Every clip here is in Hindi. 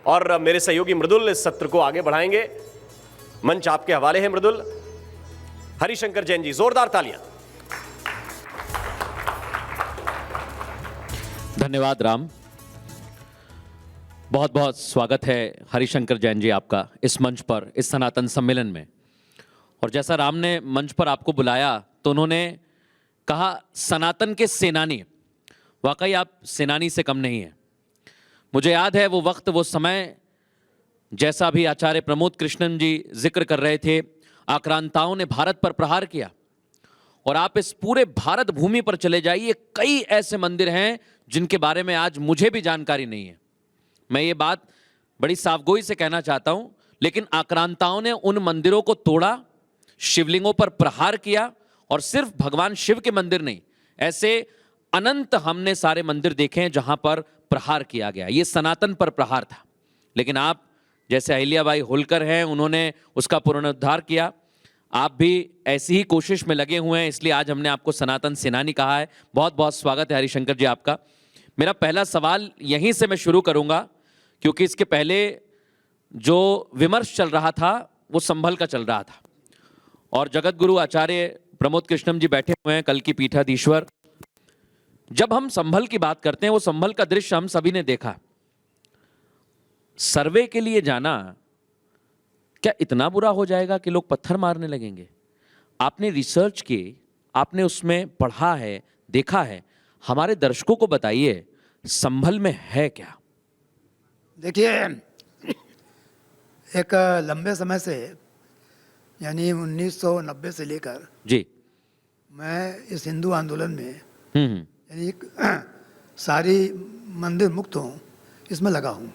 और मेरे सहयोगी मृदुल इस सत्र को आगे बढ़ाएंगे। मंच आपके हवाले है मृदुल। हरिशंकर जैन जी, जोरदार तालियां। धन्यवाद राम। बहुत बहुत स्वागत है हरिशंकर जैन जी आपका इस मंच पर, इस सनातन सम्मेलन में। और जैसा राम ने मंच पर आपको बुलाया तो उन्होंने कहा सनातन के सेनानी। वाकई आप सेनानी से कम नहीं हैं। मुझे याद है वो वक्त, वो समय, जैसा भी आचार्य प्रमोद कृष्णन जी जिक्र कर रहे थे, आक्रांताओं ने भारत पर प्रहार किया। और आप इस पूरे भारत भूमि पर चले जाइए, कई ऐसे मंदिर हैं जिनके बारे में आज मुझे भी जानकारी नहीं है। मैं ये बात बड़ी साफगोई से कहना चाहता हूं, लेकिन आक्रांताओं ने उन मंदिरों को तोड़ा, शिवलिंगों पर प्रहार किया। और सिर्फ भगवान शिव के मंदिर नहीं, ऐसे अनंत हमने सारे मंदिर देखे हैं जहां पर प्रहार किया गया। ये सनातन पर प्रहार था। लेकिन आप जैसे अहिल्याबाई होलकर हैं, उन्होंने उसका पुनरुद्धार किया। आप भी ऐसी ही कोशिश में लगे हुए हैं, इसलिए आज हमने आपको सनातन सेनानी कहा है। बहुत बहुत स्वागत है हरिशंकर जी आपका। मेरा पहला सवाल यहीं से मैं शुरू करूंगा, क्योंकि इसके पहले जो विमर्श चल रहा था वो संभल का चल रहा था। और जगत गुरु आचार्य प्रमोद कृष्णम जी बैठे हुए हैं, कल की पीठाधीश्वर। जब हम संभल की बात करते हैं, वो संभल का दृश्य हम सभी ने देखा। सर्वे के लिए जाना, क्या इतना बुरा हो जाएगा कि लोग पत्थर मारने लगेंगे? आपने रिसर्च की, आपने उसमें पढ़ा है, देखा है। हमारे दर्शकों को बताइए संभल में है क्या? देखिए, एक लंबे समय से, यानी 1990 से लेकर जी मैं इस हिंदू आंदोलन में, हम्म यानी सारी मंदिर मुक्त हूँ, इसमें लगा हूँ।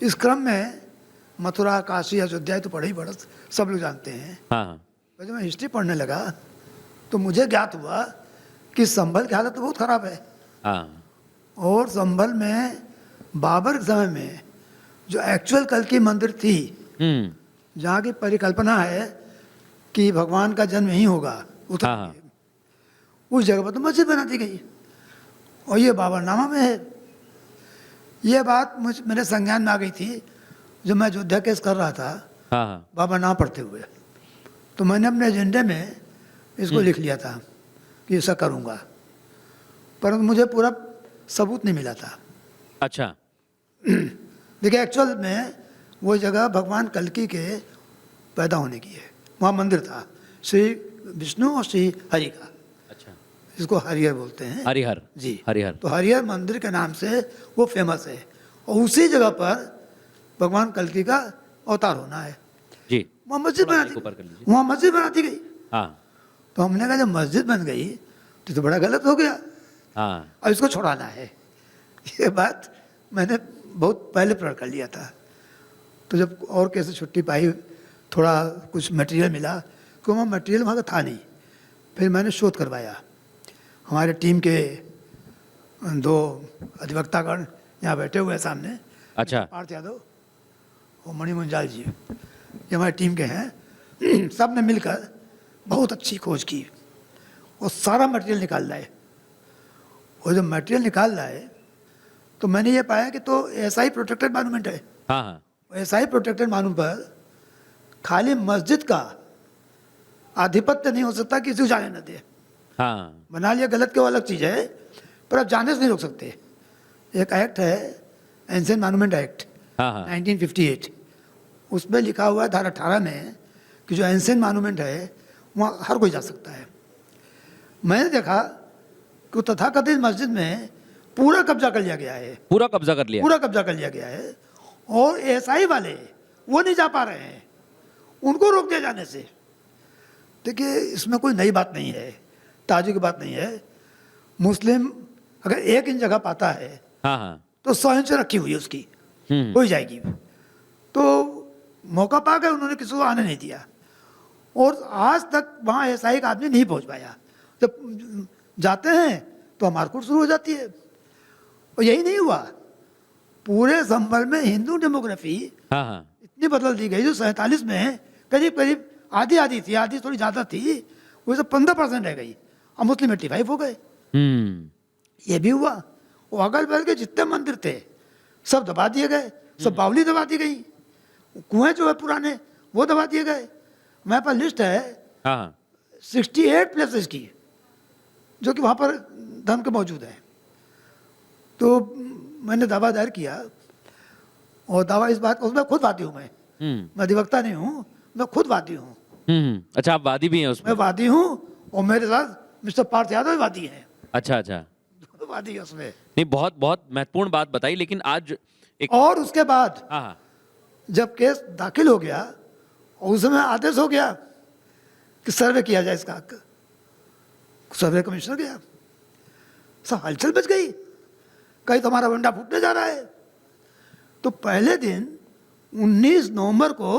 इस क्रम में मथुरा, काशी, अयोध्या तो पढ़े ही पढ़ा, सब लोग जानते हैं। हाँ पर जब मैं हिस्ट्री पढ़ने लगा तो मुझे ज्ञात हुआ कि संभल की हालत तो बहुत ख़राब है। हाँ और संभल में बाबर के समय में जो एक्चुअल कल की मंदिर थी, जहाँ की परिकल्पना है कि भगवान का जन्म यहीं होगा, हाँ। उस जगह पर तो मस्जिद बना दी गई और ये बाबरनामा में है। ये बात मेरे संज्ञान में आ गई थी जब मैं अयोध्या केस कर रहा था, हाँ बाबरनामा पढ़ते हुए। तो मैंने अपने एजेंडे में इसको लिख लिया था कि ऐसा करूँगा, परंतु मुझे पूरा सबूत नहीं मिला था। अच्छा। देखिए, एक्चुअल में वो जगह भगवान कल्कि के पैदा होने की है। वहाँ मंदिर था श्री विष्णु और श्री हरि का। अच्छा, इसको हरिहर बोलते हैं। हरिहर जी, हरिहर। तो हरिहर मंदिर के नाम से वो फेमस है। और उसी जगह पर भगवान कल्कि का अवतार होना है। जी, वहाँ मस्जिद बना दी, वहाँ मस्जिद बना दी गई। हाँ तो हमने कहा जब मस्जिद बन गई तो बड़ा गलत हो गया, हाँ। और इसको छुड़ाना है। ये बात मैंने बहुत पहले प्रण कर लिया था। तो जब और कैसे छुट्टी पाई, थोड़ा कुछ मटेरियल मिला, क्योंकि वहाँ मटेरियल वहाँ का था नहीं। फिर मैंने शोध करवाया। हमारे टीम के 2 अधिवक्तागण यहाँ बैठे हुए हैं सामने। अच्छा। पार्थ यादव और मणि मुंजाल जी, ये हमारी टीम के हैं। सब ने मिलकर बहुत अच्छी खोज की और सारा मटेरियल निकाल लाए। और जब मटेरियल निकाल लाए तो मैंने ये पाया कि तो ऐसा ही प्रोटेक्टेड मॉन्यूमेंट है। हाँ हाँ। ऐसा ही प्रोटेक्टेड मॉन्यूमेंट पर खाली मस्जिद का आधिपत्य नहीं हो सकता, किसी को जाने न दे। हाँ बना लिया गलत के वो अलग चीज़ है, पर आप जाने से नहीं रोक सकते। एक एक्ट है, एंशिएंट मॉन्यूमेंट एक्ट हाँ हाँ। 1958, उसमें लिखा हुआ है धारा 18 में कि जो एंशिएंट मॉन्यूमेंट है वहाँ हर कोई जा सकता है। मैंने देखा कि तथाकथित मस्जिद में पूरा कब्जा कर लिया गया है। पूरा कब्जा कर लिया। पूरा कब्जा कर लिया गया है। और एसआई वाले वो नहीं जा पा रहे हैं, उनको रोक दिया जाने से। देखिए, इसमें कोई नई बात नहीं है, ताजी की बात नहीं है। मुस्लिम अगर 1 इंच जगह पाता है हाँ हाँ। तो 100 इंच रखी हुई है उसकी, हो जाएगी। तो मौका पा गए, उन्होंने किसी को आने नहीं दिया। और आज तक वहाँ एसआई का आदमी नहीं पहुँच पाया। जब जाते हैं तो मारकूट शुरू हो जाती है। और यही नहीं हुआ, पूरे संभल में हिंदू डेमोग्राफी हाँ हाँ। इतनी बदल दी गई जो 47 में करीब करीब आधी थी, आधी थोड़ी ज़्यादा थी, वो सब 15% रह गई। और मुस्लिम 85 हो गए। ये भी हुआ। और अगल बगल के जितने मंदिर थे सब दबा दिए गए। सब बावली दबा दी गई, कुएं जो है पुराने वो दबा दिए गए। मेरे पास लिस्ट है हाँ हाँ 68 प्लेसेस की जो कि वहाँ पर धर्म के मौजूद हैं। तो मैंने दावा दायर किया, और दावा इस बात उसमें खुद वादी हूँ मैं अधिवक्ता नहीं हूँ, मैं खुद वादी हूँ। अच्छा, आप वादी भी हैं उसमें? मैं वादी हूँ और मेरे साथ मिस्टर पार्थ यादव भी वादी हैं। अच्छा अच्छा, दोनों वादी है उसमें। नहीं बहुत बहुत महत्वपूर्ण बात बताई। लेकिन आज एक और उसके बाद हाँ हाँ जब केस दाखिल हो गया और उस समय आदेश हो गया कि सर्वे किया जाए इसका, सर्वे कमिश्नर गया, सब हलचल मच गई, कहीं तुम्हारा बंडा फूटने जा रहा है। तो पहले दिन 19 नवंबर को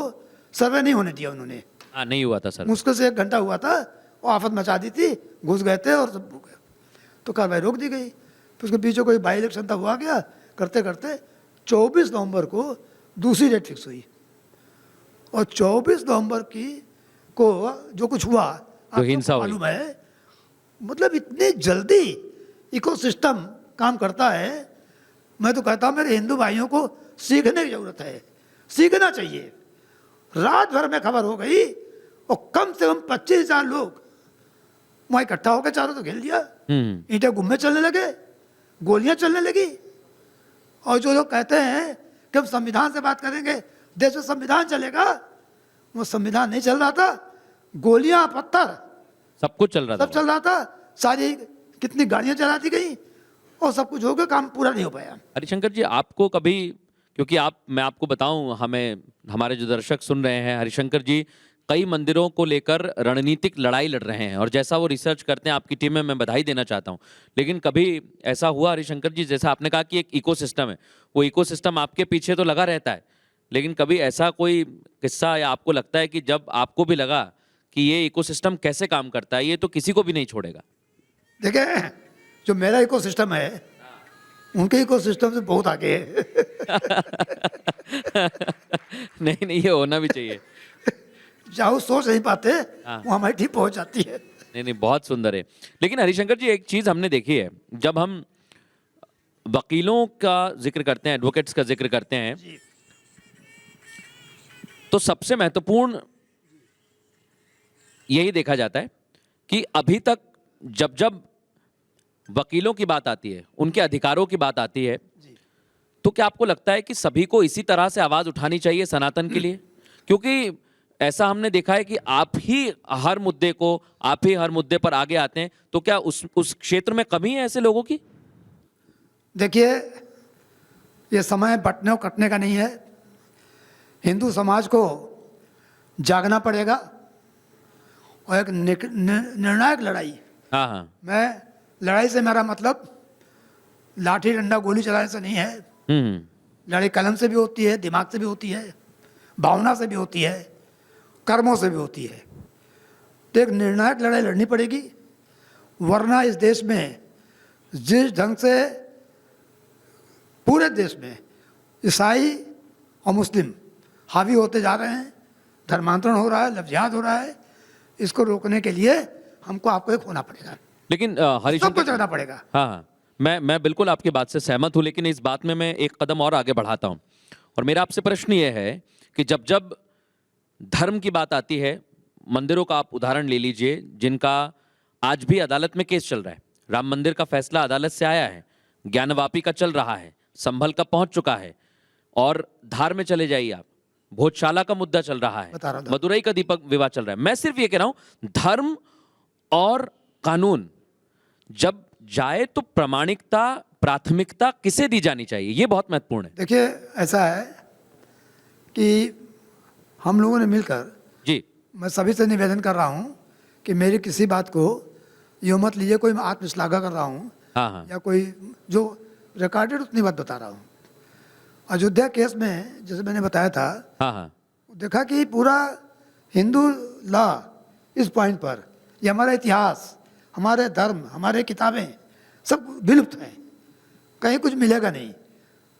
सर्वे नहीं होने दिया उन्होंने, हाँ नहीं हुआ था सर। मुश्किल से 1 घंटा हुआ था और आफत मचा दी थी, घुस गए थे और सब हो गया, तो कार्रवाई रोक दी गई। फिर उसके पीछे कोई बाई इलेक्शन था, हुआ गया, करते करते 24 नवंबर को दूसरी डेट फिक्स हुई, और 24 नवंबर को जो कुछ हुआ आपको हिंसा हुई। मालूम है। मतलब इतनी जल्दी इकोसिस्टम काम करता है। मैं तो कहता हूँ मेरे हिंदू भाइयों को सीखने की जरूरत है, सीखना चाहिए। रात भर में खबर हो गई और कम से कम 25,000 लोग वहाँ इकट्ठा होकर चारों तो घेर दिया, ईंटें गुम्मे चलने लगे, गोलियां चलने लगी। और जो लोग कहते हैं कि हम संविधान से बात करेंगे, देश में संविधान चलेगा, वो संविधान नहीं चल रहा था, गोलियां पत्थर सब कुछ चल रहा सब था। चल रहा था, सारी कितनी गाड़ियां चला दी गई और सब कुछ हो गया, काम पूरा नहीं हो पाया। हरिशंकर जी, आपको कभी, क्योंकि मैं आपको बताऊं, हमारे जो दर्शक सुन रहे हैं, हरिशंकर जी कई मंदिरों को लेकर रणनीतिक लड़ाई लड़ रहे हैं, और जैसा वो रिसर्च करते हैं आपकी टीम में, मैं बधाई देना चाहता हूं। लेकिन कभी ऐसा हुआ हरिशंकर जी, जैसा आपने कहा कि एक इकोसिस्टम है, वो इकोसिस्टम आपके पीछे तो लगा रहता है, लेकिन कभी ऐसा कोई किस्सा या आपको लगता है कि जब आपको भी लगा कि ये इकोसिस्टम कैसे काम करता है, ये तो किसी को भी नहीं छोड़ेगा? देखिए, जो मेरा इकोसिस्टम है उनके इकोसिस्टम से बहुत आगे है। नहीं नहीं, ये होना भी चाहिए। जहाँ वो सोच नहीं पाते वो हमारी टीम पहुंच जाती है। नहीं नहीं, बहुत सुंदर है। लेकिन हरिशंकर जी, एक चीज हमने देखी है, जब हम वकीलों का जिक्र करते हैं, एडवोकेट्स का जिक्र करते हैं, तो सबसे महत्वपूर्ण यही देखा जाता है कि अभी तक जब जब वकीलों की बात आती है, उनके अधिकारों की बात आती है, तो क्या आपको लगता है कि सभी को इसी तरह से आवाज उठानी चाहिए सनातन के लिए? क्योंकि ऐसा हमने देखा है कि आप ही हर मुद्दे पर आगे आते हैं, तो क्या उस क्षेत्र में कमी है ऐसे लोगों की? देखिए, ये समय बंटने और कटने का नहीं है। हिंदू समाज को जागना पड़ेगा और एक निर्णायक लड़ाई। हाँ हाँ मैं लड़ाई से मेरा मतलब लाठी डंडा गोली चलाने से नहीं है। लड़ाई कलम से भी होती है, दिमाग से भी होती है, भावना से भी होती है, कर्मों से भी होती है। तो एक निर्णायक लड़ाई लड़नी पड़ेगी, वरना इस देश में जिस ढंग से पूरे देश में ईसाई और मुस्लिम हावी होते जा रहे हैं, धर्मांतरण हो रहा है, लफ्जियात हो रहा है, इसको रोकने के लिए हमको आपको एक होना पड़ेगा। लेकिन सबको हरिशंकर, चढ़ना पड़ेगा। हाँ हाँ, मैं बिल्कुल आपकी बात से सहमत हूं, लेकिन इस बात में मैं एक कदम और आगे बढ़ाता हूं, और मेरा आपसे प्रश्न ये है कि जब जब धर्म की बात आती है, मंदिरों का आप उदाहरण ले लीजिए, जिनका आज भी अदालत में केस चल रहा है। राम मंदिर का फैसला अदालत से आया है, ज्ञानवापी का चल रहा है, संभल का पहुंच चुका है, और धार में चले जाइए आप, भोजशाला का मुद्दा चल रहा है, बता रहा था। मदुरई का दीपक विवाद चल रहा है। मैं सिर्फ ये कह रहा हूं, धर्म और कानून जब जाए तो प्राथमिकता किसे दी जानी चाहिए, ये बहुत महत्वपूर्ण है। देखिए, ऐसा है कि हम लोगों ने मिलकर, जी मैं सभी से निवेदन कर रहा हूं कि मेरी किसी बात को यूँ मत लीजिए कोई मैं आत्मश्लाघा कर रहा हूं, हाँ हाँ या कोई जो रिकॉर्डेड उतनी बात बता रहा हूं। अयोध्या केस में जैसे मैंने बताया था, हाँ हाँ देखा कि पूरा हिंदू लॉ इस पॉइंट पर, ये हमारा इतिहास, हमारे धर्म, हमारे किताबें सब विलुप्त हैं, कहीं कुछ मिलेगा नहीं।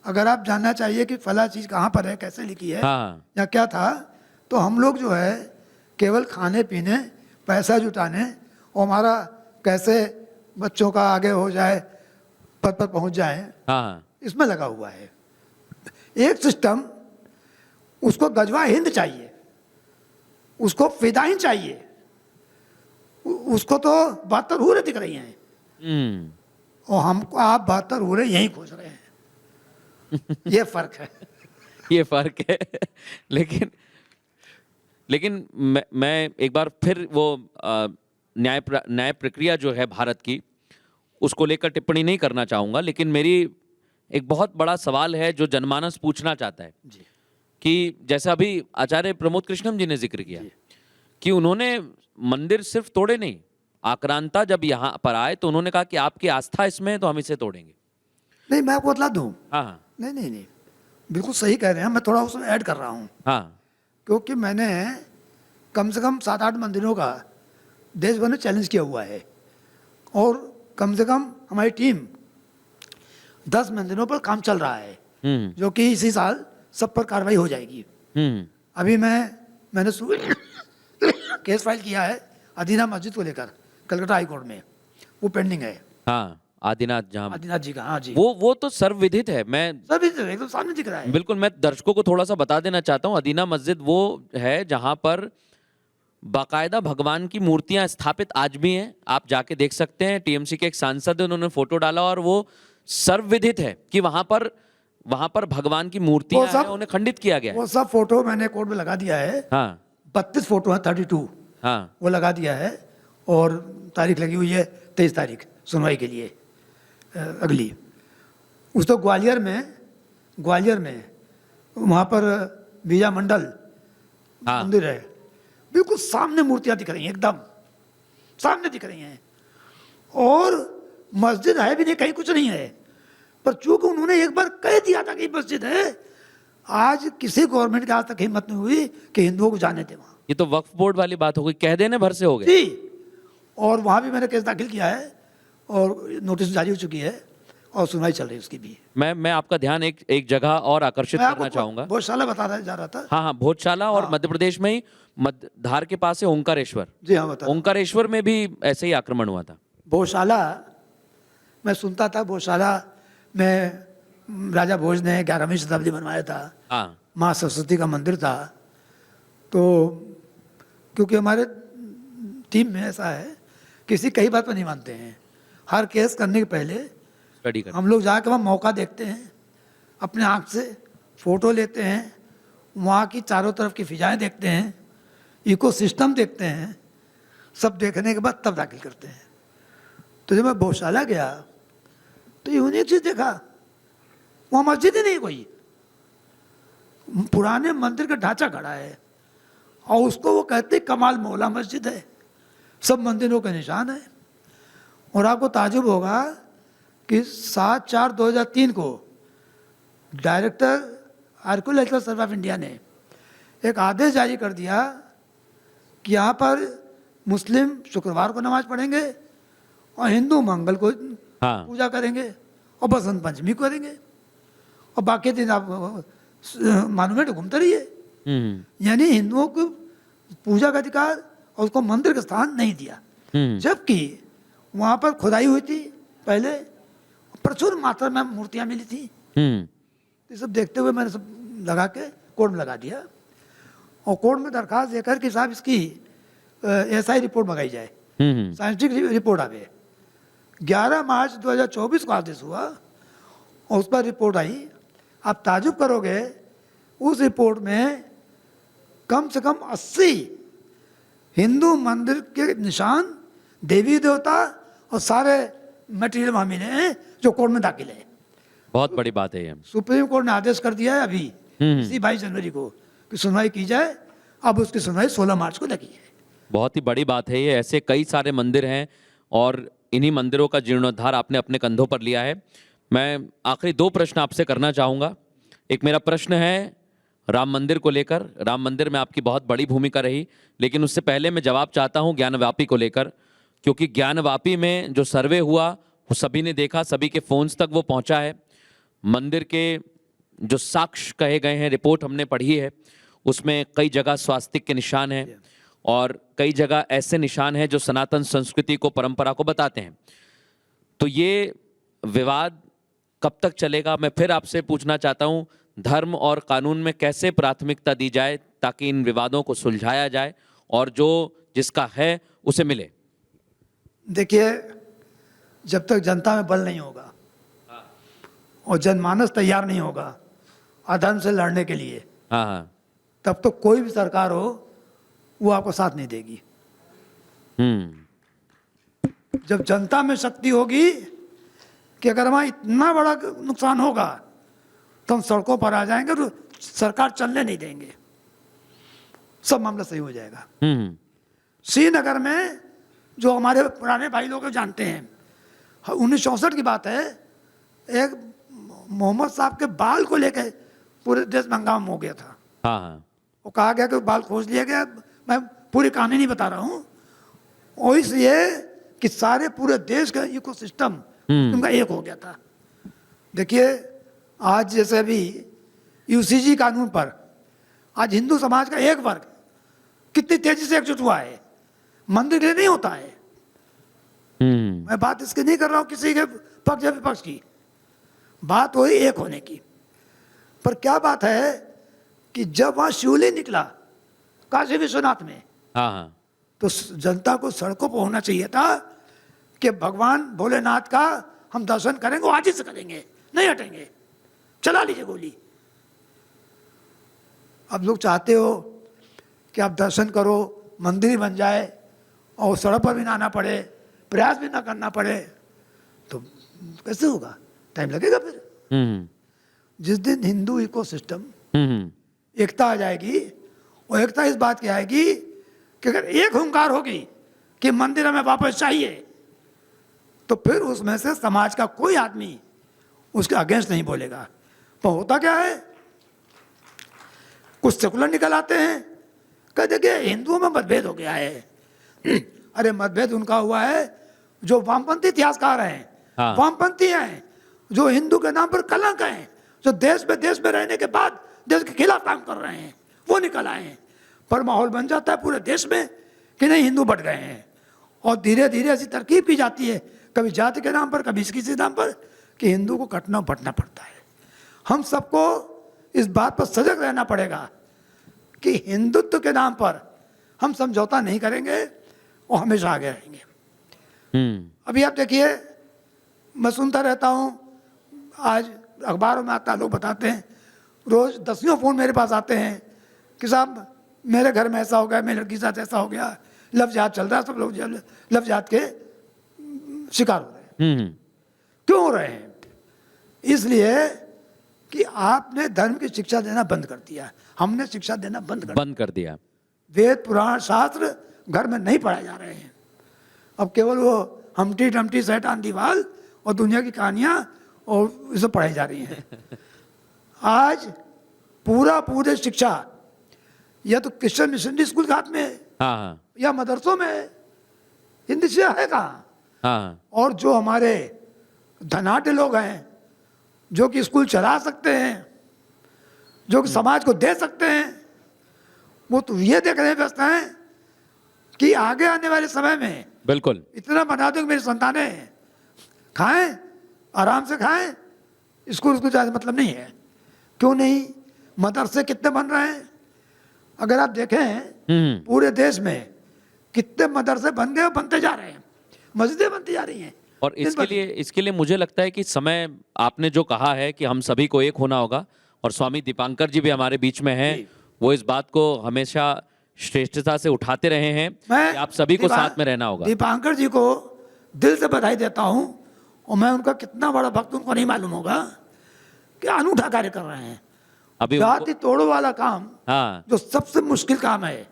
अगर आप जानना चाहिए कि फला चीज़ कहाँ पर है, कैसे लिखी है, हाँ या क्या था, तो हम लोग जो है केवल खाने पीने, पैसा जुटाने और हमारा कैसे बच्चों का आगे हो जाए, पद पर पहुँच जाए, हाँ, इसमें लगा हुआ है। एक सिस्टम, उसको गजवा हिंद चाहिए, उसको फिदाइन चाहिए, उसको तो 72 हूरें दिख रही हैं, और हमको आप 72 हूरें यहीं खोज रहे हैं। ये फर्क है। ये फर्क है। लेकिन मैं एक बार फिर वो न्याय प्रक्रिया जो है भारत की, उसको लेकर टिप्पणी नहीं करना चाहूंगा, लेकिन मेरी एक बहुत बड़ा सवाल है जो जनमानस पूछना चाहता है जी। कि जैसा अभी आचार्य प्रमोद कृष्णम जी ने जिक्र किया कि उन्होंने मंदिर सिर्फ तोड़े नहीं, आक्रांता जब यहाँ पर आए तो उन्होंने कहा कि आपकी आस्था इसमें है तो हम इसे तोड़ेंगे। नहीं, मैं आपको बतला दूं। हाँ हाँ नहीं नहीं नहीं, बिल्कुल सही कह रहे हैं, मैं थोड़ा उसमें ऐड कर रहा हूँ, हाँ क्योंकि मैंने कम से कम 7-8 मंदिरों का देश भर में चैलेंज किया हुआ है, और कम से कम हमारी टीम 10 मंदिरों पर काम चल रहा है, जो कि इसी साल सब पर कार्रवाई हो जाएगी। अभी मैंने केस फाइल किया है अदीना मस्जिद को लेकर कलकत्ता हाई कोर्ट में, वो पेंडिंग है। हाँ, आदिनाथ जहाँ आदिनाथ जी का, हाँ जी, वो तो सर्वविदित है। मैं सब एकदम सामने दिख रहा है। बिल्कुल, मैं दर्शकों को थोड़ा सा बता देना चाहता हूँ, अदीना मस्जिद वो है जहाँ पर बाकायदा भगवान की मूर्तियां स्थापित आज भी हैं। आप जाके देख सकते हैं, टीएमसी के एक सांसद है, उन्होंने फोटो डाला और वो सर्वविदित है कि वहां पर भगवान की मूर्तियां हैं, उन्हें खंडित किया गया है। वो सब फोटो मैंने कोर्ट में लगा दिया है। हाँ 32 फोटो है, 32, हाँ वो लगा दिया है, और तारीख लगी हुई है 23 तारीख सुनवाई के लिए अगली। उस तो ग्वालियर में वहाँ पर विजय मंडल हाँ मंदिर है, बिल्कुल सामने मूर्तियां दिख रही हैं, एकदम सामने दिख रही हैं, और मस्जिद है भी नहीं, कहीं कुछ नहीं है, पर चूंकि उन्होंने एक बार कह दिया था कि मस्जिद है, आज किसी गवर्नमेंट की आज तक हिम्मत नहीं हुई कि हिंदुओं को जाने दें वहाँ। ये तो वक्फ बोर्ड वाली बात हो गई, कह देने भर से हो गए। जी, और वहाँ भी मैंने केस दाखिल किया है, और नोटिस जारी हो चुकी है, और सुनवाई चल रही है उसकी भी। मैं आपका ध्यान एक जगह और आकर्षित करना चाहूंगा। भोजशाला जा रहा था। हाँ हाँ, भोजशाला, और मध्य प्रदेश में ही धार के पास है ओंकारेश्वर। जी हाँ, बता। ओंकारेश्वर में भी ऐसे ही आक्रमण हुआ था। भोजशाला मैं सुनता था, भोजशाला में राजा भोज ने 11वीं शताब्दी बनवाया था। हाँ माँ सरस्वती का मंदिर था। तो क्योंकि हमारे टीम में ऐसा है, किसी कई बात पर नहीं मानते हैं, हर केस करने के पहले स्टडी कर। हम लोग जाकर वहाँ मौका देखते हैं, अपने आँख से फोटो लेते हैं, वहाँ की चारों तरफ की फिजाएं देखते हैं, इकोसिस्टम देखते हैं, सब देखने के बाद तब दाखिल करते हैं। तो जब मैं भोजशाला गया तो यूनिक चीज़ देखा, वहाँ मस्जिद ही नहीं कोई, पुराने मंदिर का ढांचा खड़ा है, और उसको वो कहते कमाल मौला मस्जिद है, सब मंदिरों का निशान है। और आपको ताजुब होगा कि 7/4/2003 को director archaeological survey of India ने एक आदेश जारी कर दिया कि यहाँ पर मुस्लिम शुक्रवार को नमाज पढ़ेंगे और हिंदू मंगल को पूजा करेंगे और बसंत पंचमी को करेंगे, और बाकी दिन आप मानूमेंट घूमते रहिए। यानी हिंदुओं को पूजा का अधिकार और उसको मंदिर का स्थान नहीं दिया, जबकि वहाँ पर खुदाई हुई थी पहले, प्रचुर मात्रा में मूर्तियाँ मिली थी। ये सब देखते हुए मैंने सब लगा के कोर्ट में लगा दिया, और कोर्ट में दरखास्त देकर कि साहब इसकी SI रिपोर्ट मंगाई जाए, साइंटिफिक रिपोर्ट आवे। 11 मार्च 2024 को आदेश हुआ, और उस पर रिपोर्ट आई। आप ताजुब करोगे, उस रिपोर्ट में कम से कम 80 हिंदू मंदिर के निशान, देवी देवता और सारे मटेरियल वहाँ मिले हैं जो कोर्ट में दाखिल है। बहुत बड़ी बात है ये। सुप्रीम कोर्ट ने आदेश कर दिया है अभी इसी 22 जनवरी को कि सुनवाई की जाए। अब उसकी सुनवाई 16 मार्च को लगी है। बहुत ही बड़ी बात है ये। ऐसे कई सारे मंदिर हैं और इन्हीं मंदिरों का जीर्णोद्धार आपने अपने कंधों पर लिया है। मैं आखिरी 2 प्रश्न आपसे करना चाहूँगा। एक मेरा प्रश्न है राम मंदिर को लेकर। राम मंदिर में आपकी बहुत बड़ी भूमिका रही, लेकिन उससे पहले मैं जवाब चाहता हूँ ज्ञानवापी को लेकर, क्योंकि ज्ञानवापी में जो सर्वे हुआ वो सभी ने देखा, सभी के फोन्स तक वो पहुँचा है। मंदिर के जो साक्ष्य कहे गए हैं, रिपोर्ट हमने पढ़ी है, उसमें कई जगह स्वास्तिक के निशान हैं और कई जगह ऐसे निशान हैं जो सनातन संस्कृति को, परंपरा को बताते हैं। तो ये विवाद कब तक चलेगा? मैं फिर आपसे पूछना चाहता हूँ, धर्म और कानून में कैसे प्राथमिकता दी जाए ताकि इन विवादों को सुलझाया जाए और जो जिसका है उसे मिले? देखिए, जब तक जनता में बल नहीं होगा और जनमानस तैयार नहीं होगा अधर्म से लड़ने के लिए, हाँ हाँ। तब तो कोई भी सरकार हो वो आपको साथ नहीं देगी। जब जनता में शक्ति होगी कि अगर वहाँ इतना बड़ा नुकसान होगा तो हम सड़कों पर आ जाएंगे तो सरकार चलने नहीं देंगे, सब मामला सही हो जाएगा। श्रीनगर में जो हमारे पुराने भाई लोग जानते हैं, 1964 की बात है, एक मोहम्मद साहब के बाल को लेकर पूरे देश में हंगामा हो गया था। हाँ हाँ। वो कहा गया कि बाल खोज लिया गया। मैं पूरी कहानी नहीं बता रहा हूँ, और इसलिए कि सारे पूरे देश का इकोसिस्टम उनका एक हो गया था। देखिए, आज जैसे अभी यूसीजी कानून पर आज हिंदू समाज का एक वर्ग कितनी तेजी से एकजुट हुआ है, मंदिर के लिए नहीं होता है। मैं बात इसकी नहीं कर रहा हूँ किसी के पक्ष या विपक्ष की, बात वही एक होने की। पर क्या बात है कि जब वहां शिवलिंग निकला काशी विश्वनाथ में, हाँ हाँ। तो जनता को सड़कों पर होना चाहिए था कि भगवान भोलेनाथ का हम दर्शन करेंगे, आज ही से करेंगे, नहीं हटेंगे, चला लीजिए गोली। अब लोग चाहते हो कि आप दर्शन करो, मंदिर ही बन जाए और सड़क पर भी ना आना पड़े, प्रयास भी ना करना पड़े, तो कैसे होगा? टाइम लगेगा फिर। जिस दिन हिंदू इकोसिस्टम एकता आ जाएगी, और एकता इस बात की आएगी कि अगर एक हुंकार होगी कि मंदिर हमें वापस चाहिए, तो फिर उसमें से समाज का कोई आदमी उसके अगेंस्ट नहीं बोलेगा। पर होता क्या है, कुछ सेकुलर निकल आते हैं, कह देखिए हिंदुओं में मतभेद हो गया है। अरे मतभेद उनका हुआ है जो वामपंथी इतिहासकार हैं, हाँ। वामपंथी हैं, जो हिंदू के नाम पर कलंक हैं, जो देश में रहने के बाद देश के खिलाफ काम कर रहे हैं, वो निकल आए हैं। पर माहौल बन जाता है पूरे देश में कि नहीं, हिंदू बढ़ गए हैं, और धीरे धीरे ऐसी तरकीब की जाती है, कभी जाति के नाम पर, कभी किसी नाम पर, कि हिंदू को कटना बढ़ना पड़ता है। हम सबको इस बात पर सजग रहना पड़ेगा कि हिंदुत्व के नाम पर हम समझौता नहीं करेंगे और हमेशा आगे रहेंगे। अभी आप देखिए, मैं सुनता रहता हूँ, आज अखबारों में आता है, लोग बताते हैं, रोज दसियों फोन मेरे पास आते हैं कि साहब मेरे घर में ऐसा हो गया, मेरी लड़की के साथ ऐसा हो गया, लव जिहाद चल रहा है, सब लोग लव जिहाद के शिकार हो रहे हैं। क्यों हो रहे हैं? इसलिए कि आपने धर्म की शिक्षा देना बंद कर दिया, हमने शिक्षा देना बंद कर दिया। वेद पुराण शास्त्र घर में नहीं पढ़ाए जा रहे हैं, अब केवल वो हमटी डमटी शैतान दीवाल और दुनिया की कहानियां और इसे पढ़ाई जा रही हैं। आज पूरे शिक्षा या तो क्रिश्चियन मिशनरी स्कूल के हाथ में है, हाँ या मदरसों में है, हिंदी से है कहाँ? हाँ। और जो हमारे धनाढ्य लोग हैं, जो कि स्कूल चला सकते हैं, जो कि समाज को दे सकते हैं, वो तो ये देखने व्यस्त हैं कि आगे आने वाले समय में बिल्कुल इतना बना दो कि मेरी संतानें खाएं, आराम से खाएं, स्कूल जाने मतलब नहीं है। क्यों नहीं? मदरसे कितने बन रहे हैं, अगर आप देखें पूरे देश में कितने मदरसे बन गए, बनते जा रहे हैं, मस्जिदें बनती जा रही हैं। और इसके लिए मुझे लगता है कि समय, आपने जो कहा है कि हम सभी को एक होना होगा, और स्वामी दीपांकर जी भी हमारे बीच में हैं, वो इस बात को हमेशा श्रेष्ठता से उठाते रहे हैं कि आप सभी को साथ में रहना होगा। दीपांकर जी को दिल से बधाई देता हूं, और मैं उनका कितना बड़ा भक्त उनको नहीं मालूम होगा, कि अनूठा कार्य कर रहे हैं। अभी जाति तोड़ो वाला काम, हाँ, जो सबसे मुश्किल काम है,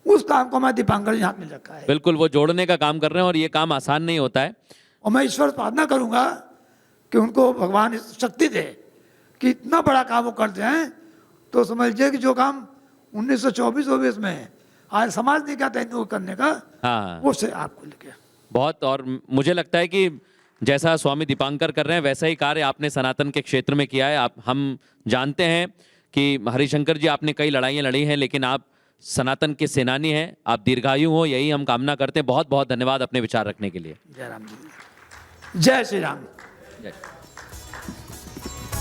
उस काम को मैं दीपांकर जी हाथ में रखा है। बिल्कुल, वो जोड़ने का काम कर रहे हैं, और ये काम आसान नहीं होता है। और मैं ईश्वर प्रार्थना करूंगा कि उनको भगवान शक्ति दे कि इतना बड़ा काम वो कर जाए, तो समझिए कि जो काम 1924 में आज समाज नहीं कहता इनको करने का, हाँ, वो से आपको लेके बहुत। और मुझे लगता है कि जैसा स्वामी दीपांकर कर रहे हैं, वैसा ही कार्य आपने सनातन के क्षेत्र में किया है। हम जानते हैं कि हरिशंकर जी, आपने कई लड़ाइयाँ लड़ी हैं, लेकिन आप सनातन के सेनानी हैं, आप दीर्घायु हो, यही हम कामना करते हैं। बहुत बहुत धन्यवाद अपने विचार रखने के लिए। जय राम जी, जय श्री राम। जय।